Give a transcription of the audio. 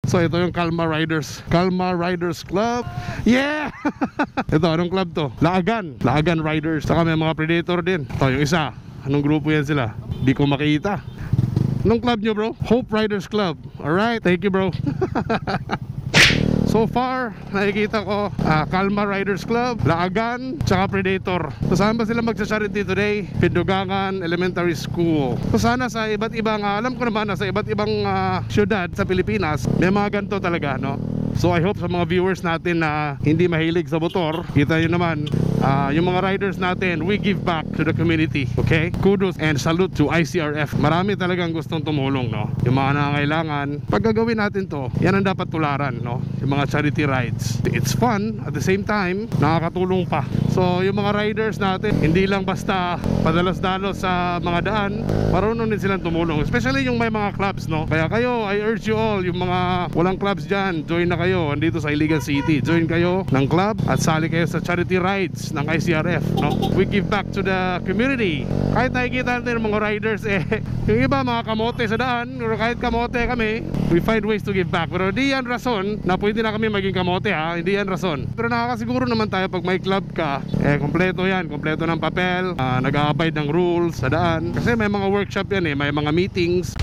So ito yung Calma Riders Club. Yeah. Ito, anong club to? Laagan Riders. Saka may mga Predator din. Ito yung isa. Anong grupo yan sila? Di ko makita. Anong club nyo, bro? Hope Riders Club. Alright, thank you, bro. So far, nakikita ko Calma Riders Club, Laagan, tsaka Predator. So saan ba sila magsa-charity today? Pindugangan Elementary School. So sana sa iba't ibang, alam ko naman na sa iba't ibang syudad sa Pilipinas, may mga ganito talaga, no? So I hope sa mga viewers natin na hindi mahilig sa motor, kita nyo naman, yung mga riders natin, we give back to the community. Okay? Kudos and salute to ICRF. Marami talagang gustong tumulong, no? Yung mga nangangailangan, pag gagawin natin to, yan ang dapat tularan, no? Yung mga charity rides. It's fun, at the same time, nakakatulong pa. So yung mga riders natin, hindi lang basta padalos-dalos sa mga daan, marunong din silang tumulong. Especially yung may mga clubs, no? Kaya kayo, I urge you all, yung mga walang clubs dyan, join na kayo andito sa Iligan City. Join kayo ng club at sali kayo sa charity rides ng ICRF, no? We give back to the community. Kahit nakikita natin ng mga riders, yung iba mga kamote sa daan, pero kahit kamote kami, we find ways to give back. Pero di yan rason na pwede na kami maging kamote, ha? Hindi yan rason. Pero nakakasiguro naman tayo pag may club ka, kompleto yan, kompleto ng papel, nag-a-abide ng rules sa daan. Kasi may mga workshop yan, may mga meetings.